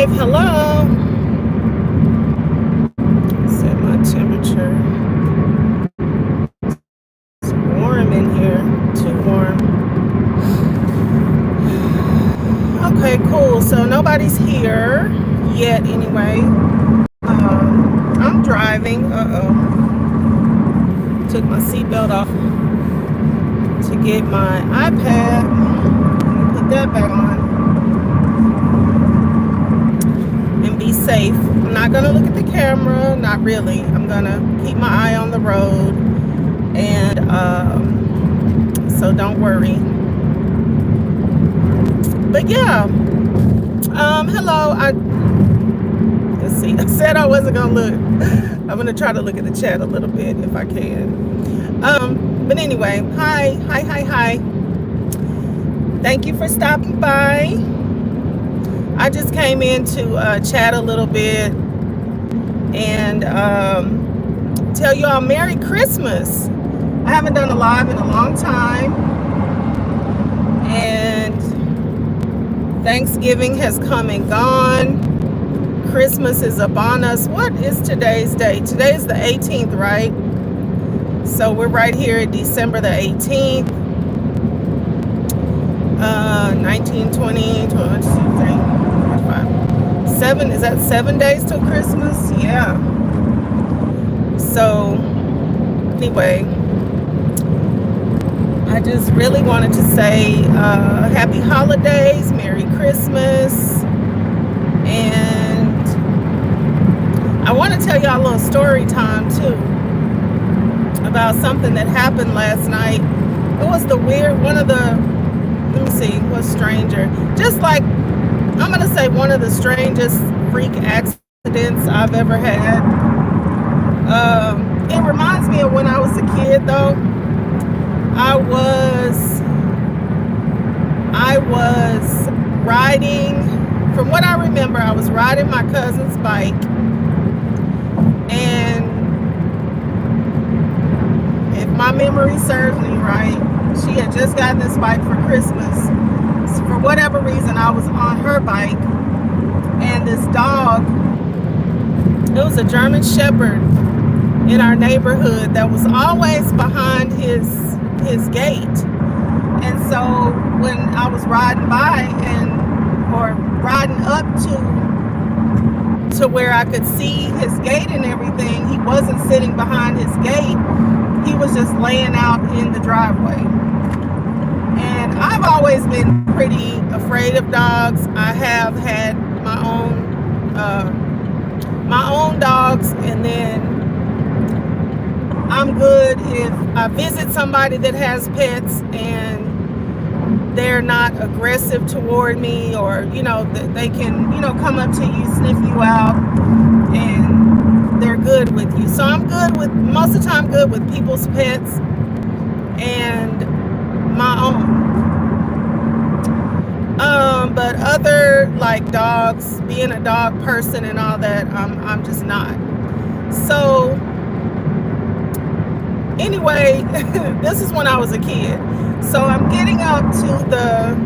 live. Hello. Set my temperature. It's warm in here. Too warm. Okay, cool. So nobody's here yet anyway. I'm driving. Took my seatbelt off to get my iPad. Put that back on. And be safe. I'm not gonna look at the camera, not really. I'm gonna keep my eye on the road, and so don't worry. But yeah, hello. Let's see. I said I wasn't gonna look. I'm gonna try to look at the chat a little bit if I can. But anyway, hi. Thank you for stopping by. I just came in to chat a little bit and tell you all Merry Christmas. I haven't done a live in a long time, and Thanksgiving has come and gone. Christmas is upon us. What is today's date? Today is the 18th, right? So we're right here at December the 18th. 19, 20, 22, 7, is that 7 days till Christmas? Yeah. So anyway, I just really wanted to say happy holidays, Merry Christmas, and I want to tell y'all a little story time too about something that happened last night. It was the weird, let me see, what's stranger? Just like, I'm going to say one of the strangest freak accidents I've ever had. It reminds me of when I was a kid, though. I was riding, from what I remember, I was riding my cousin's bike, and if my memory serves me right, she had just gotten this bike for Christmas. So for whatever reason, I was on her bike, and this dog, it was a German Shepherd in our neighborhood that was always behind his gate. And so when I was riding by or riding up to where I could see his gate and everything, he wasn't sitting behind his gate. He was just laying out in the driveway. And I've always been pretty afraid of dogs. I have had my own dogs, and then I'm good if I visit somebody that has pets and they're not aggressive toward me, or they can come up to you, sniff you out, and they're good with you. So I'm good with, most of the time, good with people's pets and my own. But other, like dogs, being a dog person and all that, I'm just not. So anyway, this is when I was a kid. So I'm getting up to the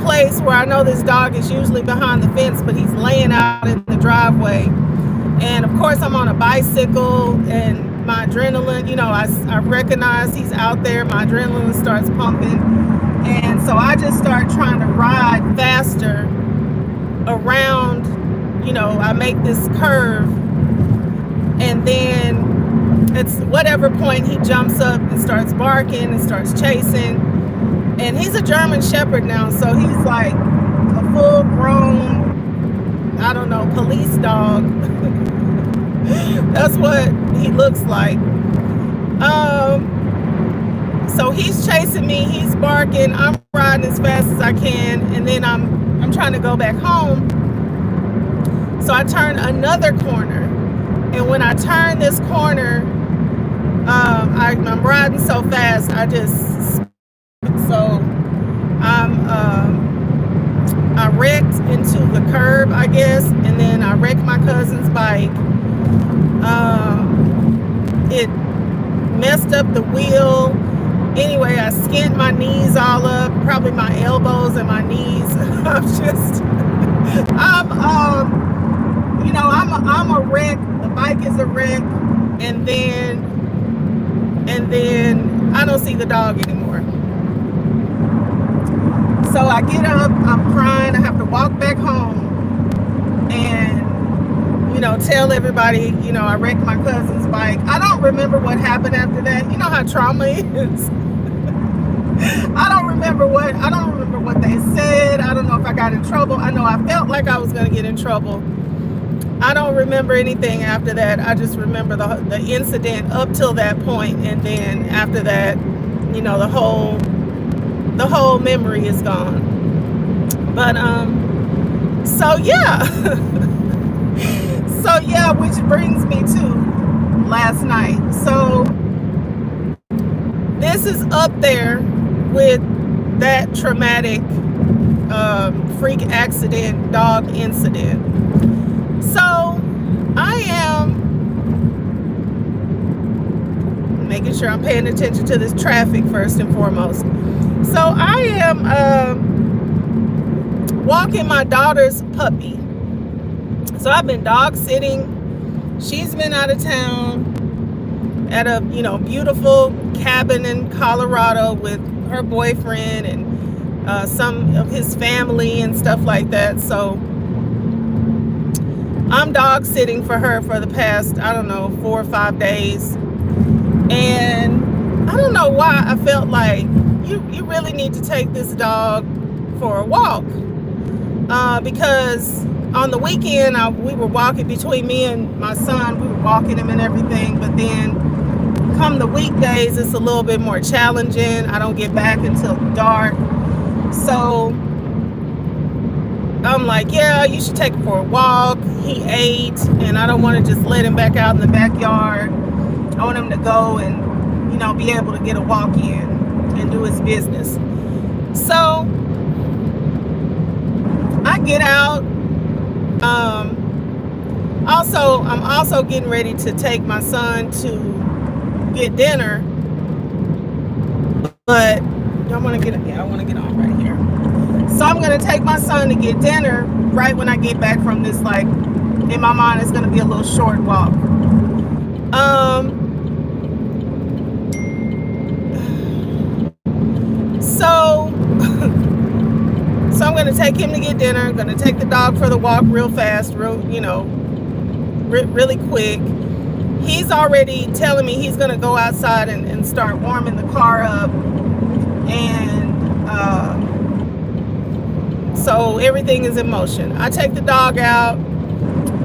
place where I know this dog is usually behind the fence, but he's laying out in the driveway. And of course I'm on a bicycle, and my adrenaline, I recognize he's out there. My adrenaline starts pumping. And so I just start trying to ride faster around, I make this curve, and then it's whatever point he jumps up and starts barking and starts chasing. And he's a German Shepherd now, so he's like a full grown, I don't know, police dog. That's what he looks like. So he's chasing me, he's barking, I'm riding as fast as I can, and then I'm trying to go back home. So I turn another corner, and when I turn this corner, I'm riding so fast, I wrecked into the curb, I guess, and then I wrecked my cousin's bike. It messed up the wheel. Anyway, I skinned my knees all up, probably my elbows and my knees. I'm I'm a wreck. The bike is a wreck, and then I don't see the dog anymore. So I get up, I'm crying. I have to walk back home and tell everybody, I wrecked my cousin's bike. I don't remember what happened after that. You know how trauma is. I don't remember what they said. I don't know if I got in trouble. I know I felt like I was going to get in trouble. I don't remember anything after that. I just remember the incident up till that point, and then after that, the whole memory is gone. But so yeah. So yeah, which brings me to last night. So this is up there with that traumatic freak accident dog incident. So I am making sure I'm paying attention to this traffic first and foremost. So I am walking my daughter's puppy. So I've been dog sitting. She's been out of town at a beautiful cabin in Colorado with her boyfriend and some of his family and stuff like that. So I'm dog sitting for her for the past 4 or 5 days, and I don't know why I felt like you really need to take this dog for a walk, because on the weekend we were walking, between me and my son, we were walking him and everything, but then come the weekdays, it's a little bit more challenging. I don't get back until dark. So I'm like, yeah, you should take him for a walk. He ate, and I don't want to just let him back out in the backyard. I want him to go and, be able to get a walk in and do his business. So I get out. I'm also getting ready to take my son to get dinner, but I want to get on right here. So I'm going to take my son to get dinner right when I get back from this, like, in my mind, it's going to be a little short walk. So I'm going to take him to get dinner. I'm going to take the dog for the walk real fast, really quick. He's already telling me he's going to go outside and start warming the car up. And so everything is in motion. I take the dog out.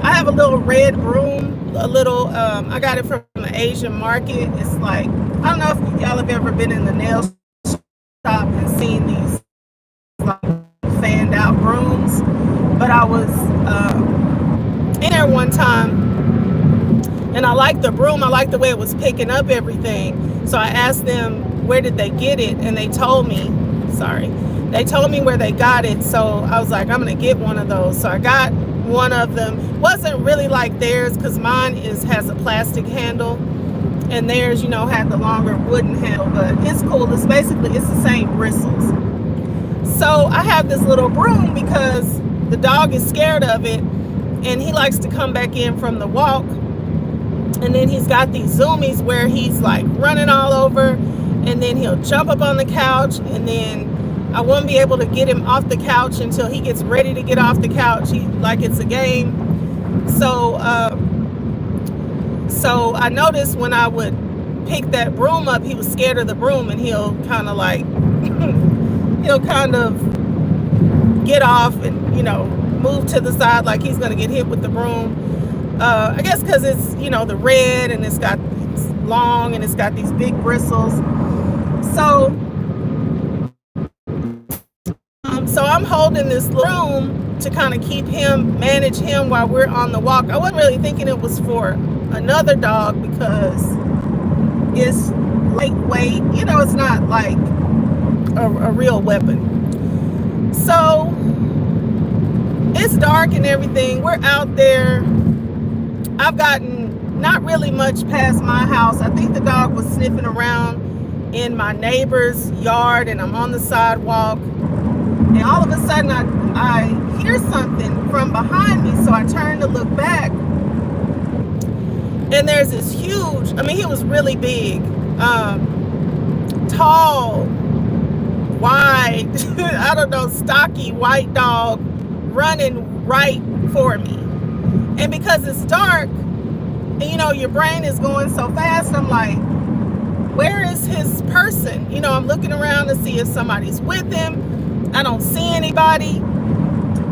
I have a little red broom, I got it from an Asian market. It's like, I don't know if y'all have ever been in the nail shop and seen these like fanned out brooms, but I was in there one time, and I liked the broom. I liked the way it was picking up everything. So I asked them, where did they get it? And they told me where they got it. So I was like, I'm gonna get one of those. So I got one of them. Wasn't really like theirs, because mine has a plastic handle, and theirs had the longer wooden handle, but it's cool. It's the same bristles. So I have this little broom because the dog is scared of it, and he likes to come back in from the walk, and then he's got these zoomies where he's like running all over, and then he'll jump up on the couch, and then I won't be able to get him off the couch until he gets ready to get off the couch. Like it's a game. So I noticed when I would pick that broom up, he was scared of the broom, and he'll kind of like get off and move to the side like he's gonna get hit with the broom. I guess because it's the red, and it's long, and it's got these big bristles. So I'm holding this broom to kind of manage him while we're on the walk. I wasn't really thinking it was for another dog because it's lightweight. It's not like a real weapon. So it's dark and everything. We're out there. I've gotten not really much past my house. I think the dog was sniffing around in my neighbor's yard, and I'm on the sidewalk. And all of a sudden, I I hear something from behind me, so I turn to look back, and there's this huge, I mean, he was really big, tall, wide, I don't know, stocky white dog running right for me. And because it's dark, and your brain is going so fast, I'm like, where is his person? I'm looking around to see if somebody's with him. I don't see anybody.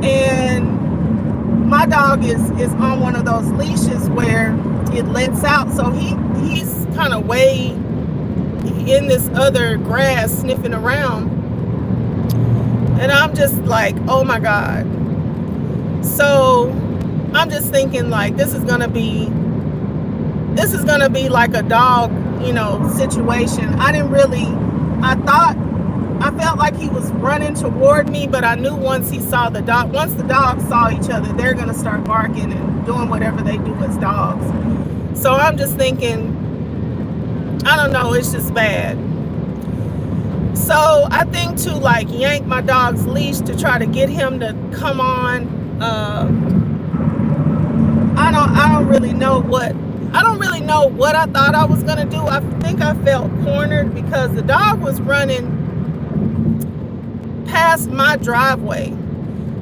And my dog is on one of those leashes where it lets out. So he's kind of way in this other grass sniffing around. And I'm just like, oh my God. So I'm just thinking like, this is going to be like a dog, situation. I felt like he was running toward me, but I knew once the dogs saw each other, they're going to start barking and doing whatever they do as dogs. So I'm just thinking, I don't know, it's just bad. So I think to like yank my dog's leash to try to get him to come on. I don't really know what I thought I was gonna do. I think I felt cornered because the dog was running past my driveway,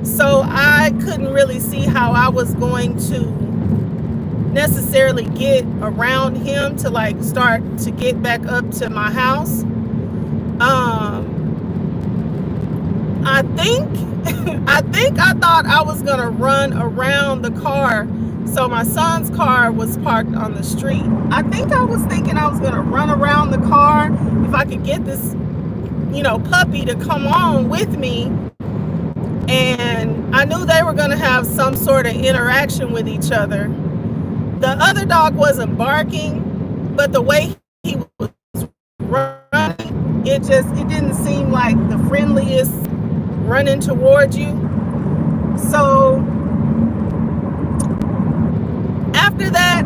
so I couldn't really see how I was going to necessarily get around him to like start to get back up to my house. I thought I was gonna run around the car. So my son's car was parked on the street. I think I was thinking I was gonna run around the car if I could get this, puppy to come on with me. And I knew they were gonna have some sort of interaction with each other. The other dog wasn't barking, but the way he was running, it didn't seem like the friendliest running towards you. So after that,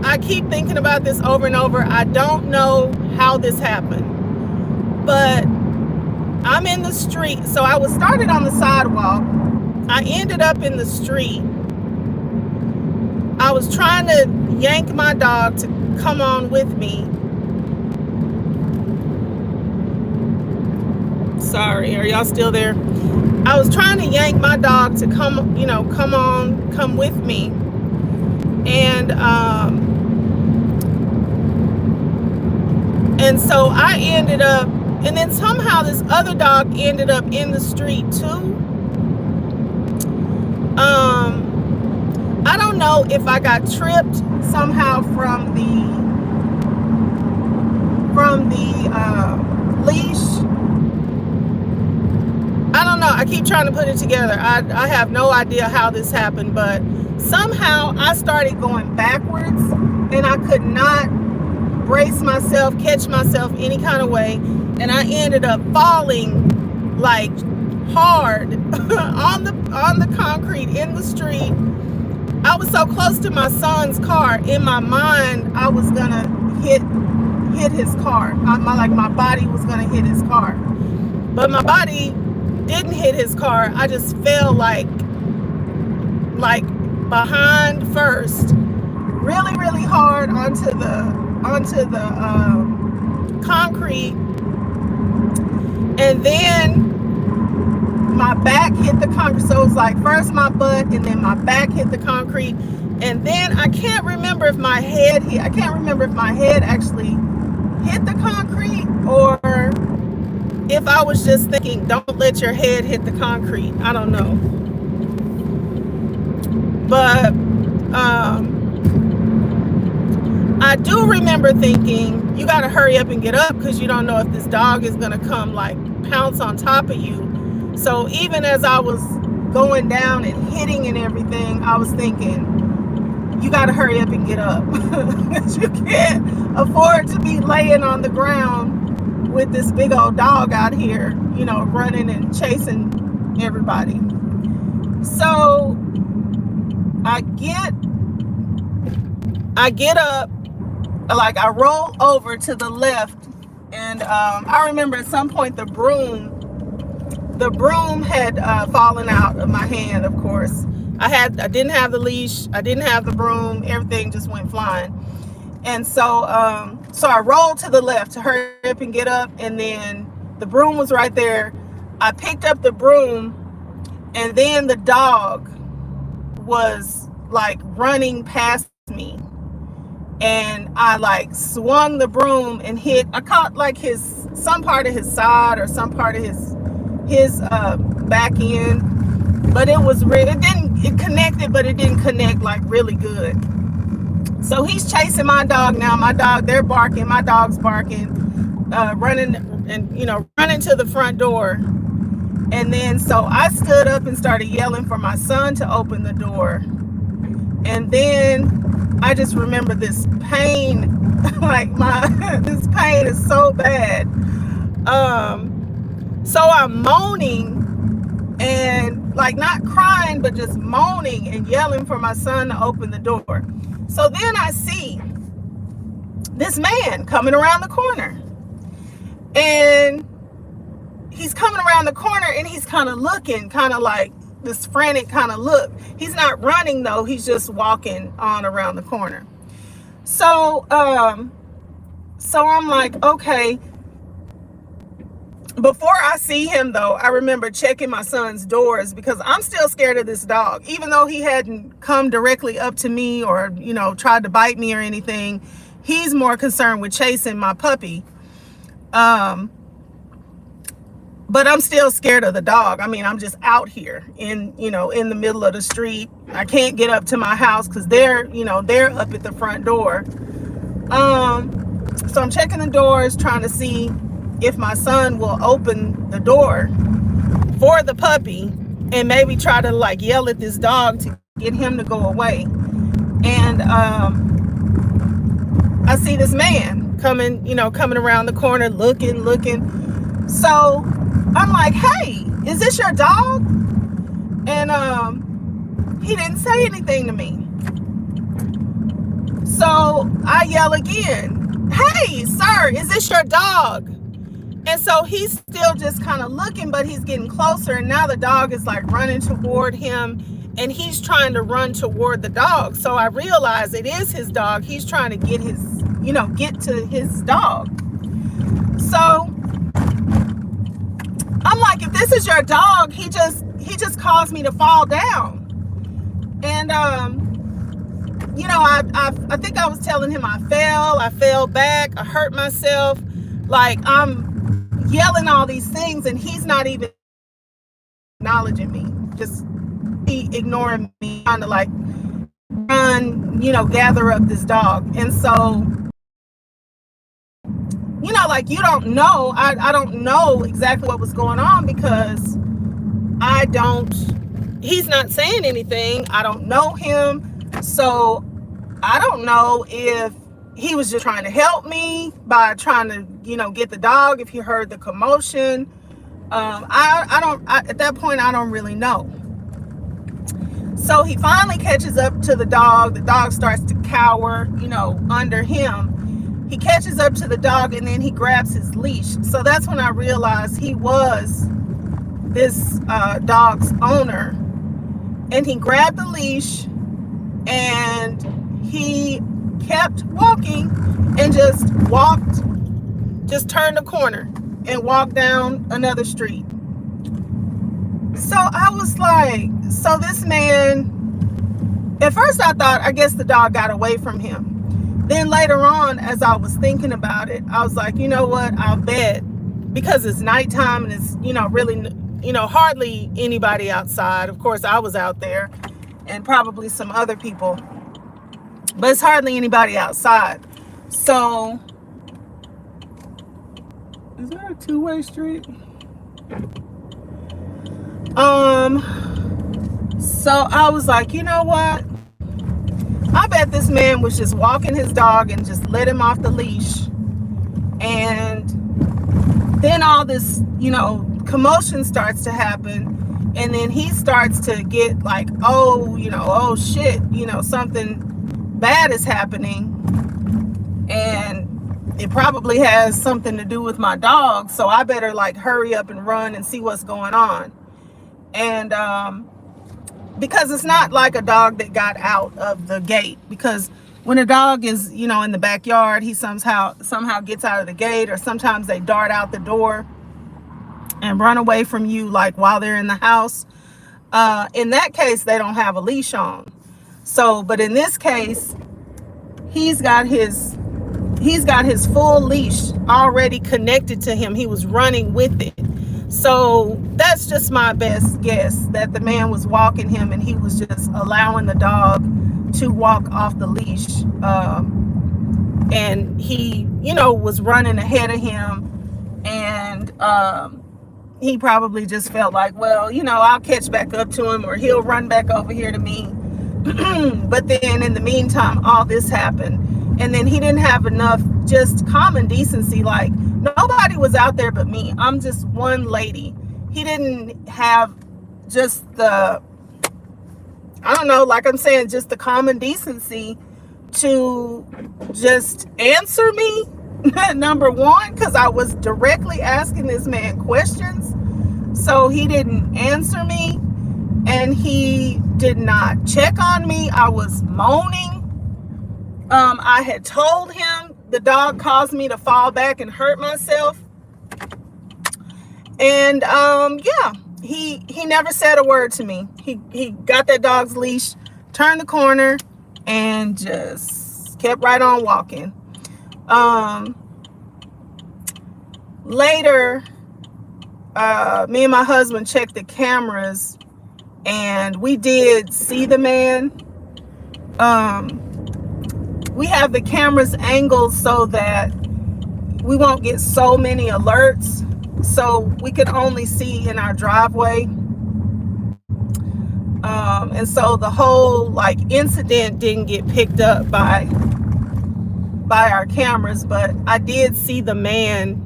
I keep thinking about this over and over. I don't know how this happened, but I'm in the street. So I was started on the sidewalk. I ended up in the street. I was trying to yank my dog to come on with me. Sorry, are y'all still there? I was trying to yank my dog to come with me. And so I ended up, and then somehow this other dog ended up in the street too. I don't know if I got tripped somehow from the leash. I don't know. I keep trying to put it together. I have no idea how this happened, but somehow I started going backwards and I could not brace myself, catch myself any kind of way. And I ended up falling like hard on the concrete in the street. I was so close to my son's car. In my mind, I was gonna hit his car. My body was gonna hit his car, but my body didn't hit his car. I just fell like behind first, really, really hard onto the concrete, and then my back hit the concrete. So it was like first my butt and then my back hit the concrete, and then I can't remember if my head actually hit the concrete or if I was just thinking, don't let your head hit the concrete. I don't know. But I do remember thinking, you got to hurry up and get up because you don't know if this dog is going to come like pounce on top of you. So even as I was going down and hitting and everything, I was thinking, you got to hurry up and get up. You can't afford to be laying on the ground with this big old dog out here, running and chasing everybody. So I get up, like I roll over to the left, and I remember at some point the broom the broom had fallen out of my hand, of course. I didn't have the leash, I didn't have the broom, everything just went flying. And so I rolled to the left to hurry up and get up, and then the broom was right there. I picked up the broom, and then the dog was like running past me, and I like swung the broom and I caught like some part of his side or some part of his back end, but it connected, but it didn't connect like really good. So he's chasing my dog now. They're barking, my dog's barking, running running to the front door. And then so I stood up and started yelling for my son to open the door. And then I just remember this pain, this pain is so bad. So I'm moaning and like not crying, but just moaning and yelling for my son to open the door. So then I see this man coming around the corner, and he's coming around the corner and he's kind of looking, kind of like this frantic kind of look. He's not running though, he's just walking on around the corner. So I'm like, okay. Before I see him though, I remember checking my son's doors because I'm still scared of this dog. Even though he hadn't come directly up to me or, tried to bite me or anything, he's more concerned with chasing my puppy. But I'm still scared of the dog. I mean, I'm just out here in the middle of the street. I can't get up to my house because they're up at the front door. So I'm checking the doors, trying to see if my son will open the door for the puppy and maybe try to like yell at this dog to get him to go away. And I see this man coming around the corner, looking. So I'm like, hey, is this your dog? And he didn't say anything to me. So I yell again, hey, sir, is this your dog? And so he's still just kind of looking, but he's getting closer. And now the dog is like running toward him, and he's trying to run toward the dog. So I realize it is his dog. He's trying to get get to his dog. So I'm like, if this is your dog, he just caused me to fall down. And I think I was telling him I fell back, I hurt myself. Like I'm yelling all these things, and he's not even acknowledging me, just ignoring me, trying to like run, gather up this dog. And so, like you don't know, I don't know exactly what was going on because he's not saying anything. I don't know him. So I don't know if he was just trying to help me by trying to, get the dog, if he heard the commotion. At that point, I don't really know. So he finally catches up to the dog. The dog starts to cower, under him. He catches up to the dog, and then he grabs his leash. So that's when I realized he was this dog's owner. And he grabbed the leash, and he kept walking and just turned a corner and walked down another street. So I was like, so this man, at first I thought, I guess the dog got away from him. Then later on, as I was thinking about it, I was like, you know what, I'll bet, because it's nighttime and it's, really, hardly anybody outside. Of course, I was out there and probably some other people, but it's hardly anybody outside. So, is there a two-way street? So I was like, you know what? I bet this man was just walking his dog and just let him off the leash. And then all this, commotion starts to happen. And then he starts to get like, oh shit, something bad is happening. And It probably has something to do with my dog, so I better like hurry up and run and see what's going on. And because it's not like a dog that got out of the gate, because when a dog is, you know, in the backyard, he somehow gets out of the gate, or sometimes they dart out the door and run away from you like while they're in the house. In that case, they don't have a leash on. So, but in this case, he's got his full leash already connected to him. He was running with it. So that's just my best guess, that the man was walking him and he was just allowing the dog to walk off the leash. And he, you know, was running ahead of him. And he probably just felt like, well, you know, I'll catch back up to him, or he'll run back over here to me. But then in the meantime, all this happened. And then he didn't have enough just common decency. Like, nobody was out there but me. I'm just one lady. He didn't have just the, I don't know, like I'm saying, just the common decency to just answer me. Number one, because I was directly asking this man questions. So he didn't answer me, and he did not check on me. I was moaning. I had told him the dog caused me to fall back and hurt myself. And yeah, he never said a word to me. He got that dog's leash, turned the corner, and just kept right on walking. Later, me and my husband checked the cameras, and we did see the man. We have the cameras angled so that we won't get so many alerts, so we could only see in our driveway. And so the whole like incident didn't get picked up by our cameras, but I did see the man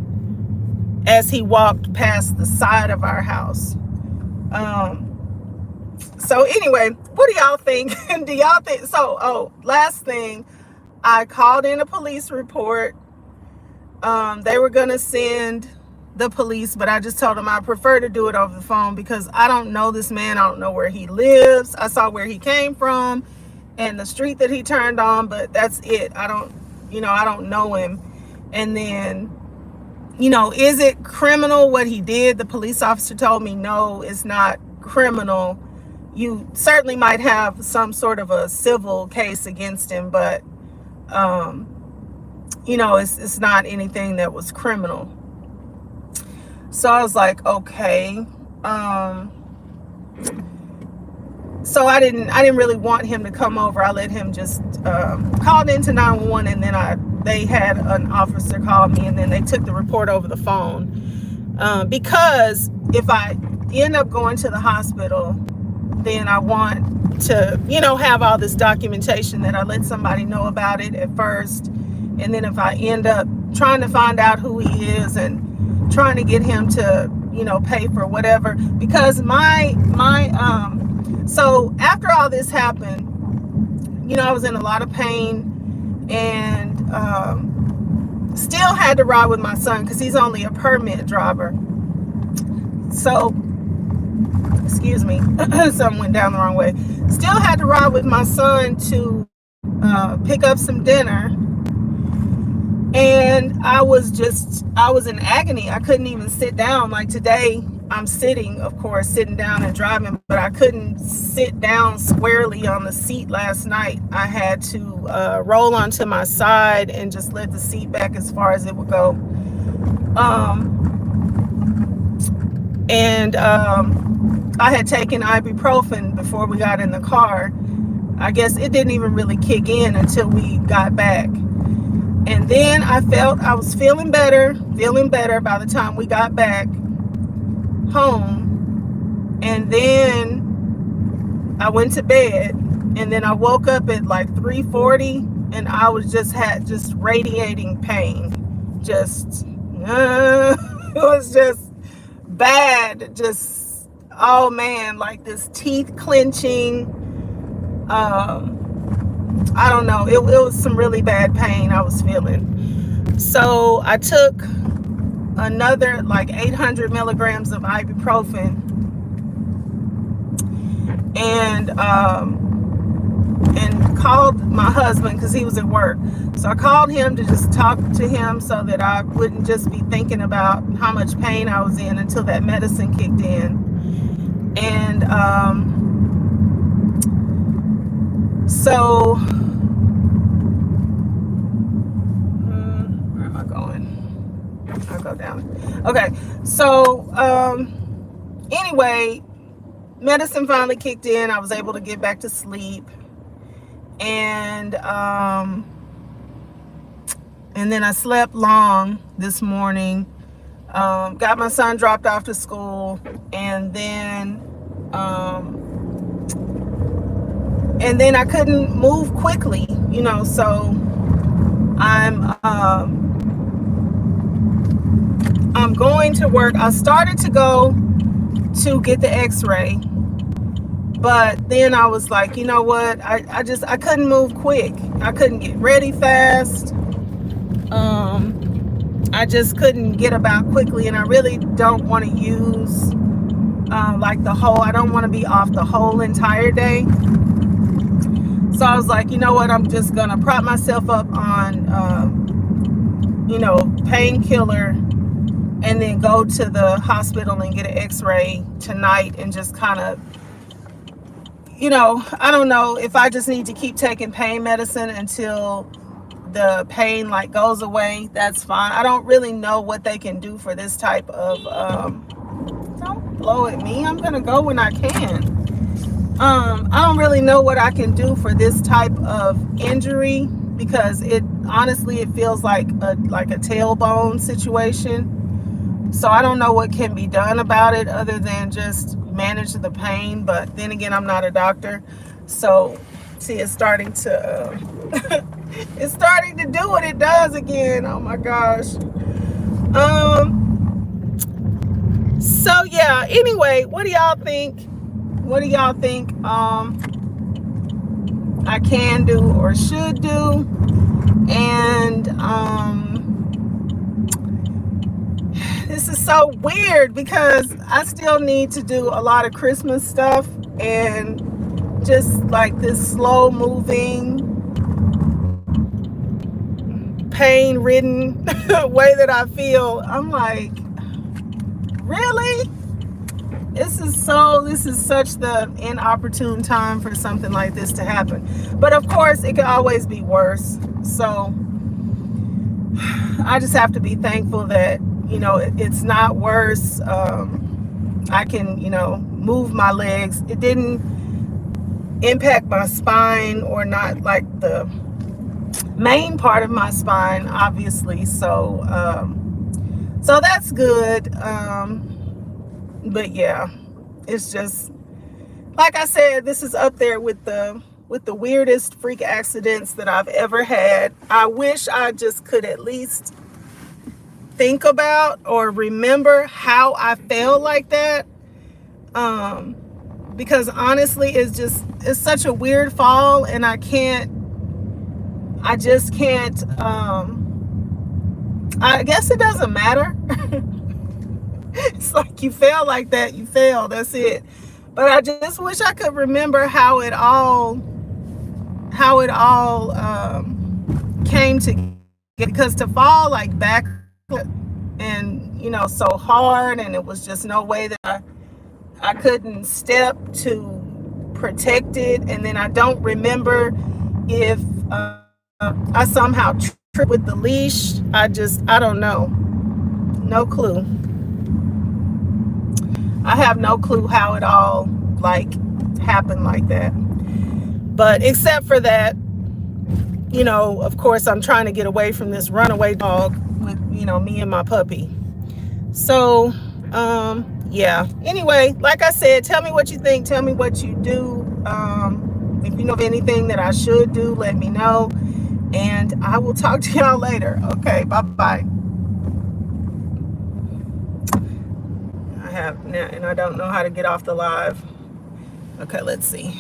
as he walked past the side of our house. So anyway, what do y'all think? Do y'all think so? Oh, last thing, I called in a police report. They were gonna send the police, but I just told them I prefer to do it over the phone because I don't know this man. I don't know where he lives. I saw where he came from and the street that he turned on, but that's it. I don't know him. And then, you know, is it criminal what he did? The police officer told me, no, it's not criminal. You certainly might have some sort of a civil case against him, but you know, it's not anything that was criminal. So I was like, okay. So I didn't really want him to come over. I let him just called into 911, and then they had an officer call me, and then they took the report over the phone. Because if I end up going to the hospital, then I want to, you know, have all this documentation that I let somebody know about it at first. And then if I end up trying to find out who he is and trying to get him to, you know, pay for whatever, because so after all this happened, you know, I was in a lot of pain, and still had to ride with my son because he's only a permit driver. So, excuse me, something went down the wrong way. Still had to ride with my son to pick up some dinner. And I was in agony. I couldn't even sit down. Like today, I'm sitting, of course, sitting down and driving, but I couldn't sit down squarely on the seat last night. I had to roll onto my side and just let the seat back as far as it would go. I had taken ibuprofen before we got in the car. I guess it didn't even really kick in until we got back. And then I was feeling better by the time we got back home. And then I went to bed, and then I woke up at like 3:40, and I was just radiating pain. It was just bad. Just, oh man, like this teeth clenching. I don't know. It was some really bad pain I was feeling. So I took another like 800 milligrams of ibuprofen, and called my husband because he was at work. So I called him to just talk to him so that I wouldn't just be thinking about how much pain I was in until that medicine kicked in. And so where am I going? I'll go down. Okay, so anyway, medicine finally kicked in. I was able to get back to sleep, and then I slept long this morning. Got my son dropped off to school, and then I couldn't move quickly, so I'm going to work. I started to go to get the x-ray, but then I was like, you know what, I couldn't move quick. I couldn't get ready fast. I just couldn't get about quickly, and I really don't want to use I don't want to be off the whole entire day. So I was like, you know what, I'm just gonna prop myself up on painkiller, and then go to the hospital and get an x-ray tonight, and just kind of, I don't know if I just need to keep taking pain medicine until the pain goes away. That's fine. I don't really know what they can do for this type of don't blow at me. I'm gonna go when I can. I don't really know what I can do for this type of injury, because it feels like a tailbone situation. So I don't know what can be done about it other than just manage the pain. But then again, I'm not a doctor. So see, it's starting to it's starting to do what it does again. Oh my gosh. So yeah, anyway, what do y'all think? What do y'all think I can do or should do? And this is so weird because I still need to do a lot of Christmas stuff, and just this slow moving, pain ridden way that I feel. I'm like, really? This is such the inopportune time for something like this to happen. But of course, it could always be worse. So I just have to be thankful that, it's not worse. I can, move my legs. It didn't impact my spine, or not the main part of my spine, obviously. So that's good. But yeah, it's just, like I said, this is up there with the weirdest freak accidents that I've ever had. I wish I just could at least think about or remember how I felt like that. Because honestly, it's such a weird fall, and I just can't, I guess it doesn't matter. It's like, you fail like that, you fail, that's it. But I just wish I could remember how it all came together, because to fall back and so hard, and it was just no way that I couldn't step to protect it. And then I don't remember if I somehow tripped with the leash. I don't know. No clue. I have no clue how it all happened like that. But except for that, of course, I'm trying to get away from this runaway dog with, me and my puppy. So, yeah. Anyway, like I said, tell me what you think. Tell me what you do. If you know of anything that I should do, let me know. And I will talk to y'all later. Okay, bye-bye. I don't know how to get off the live. Okay, let's see.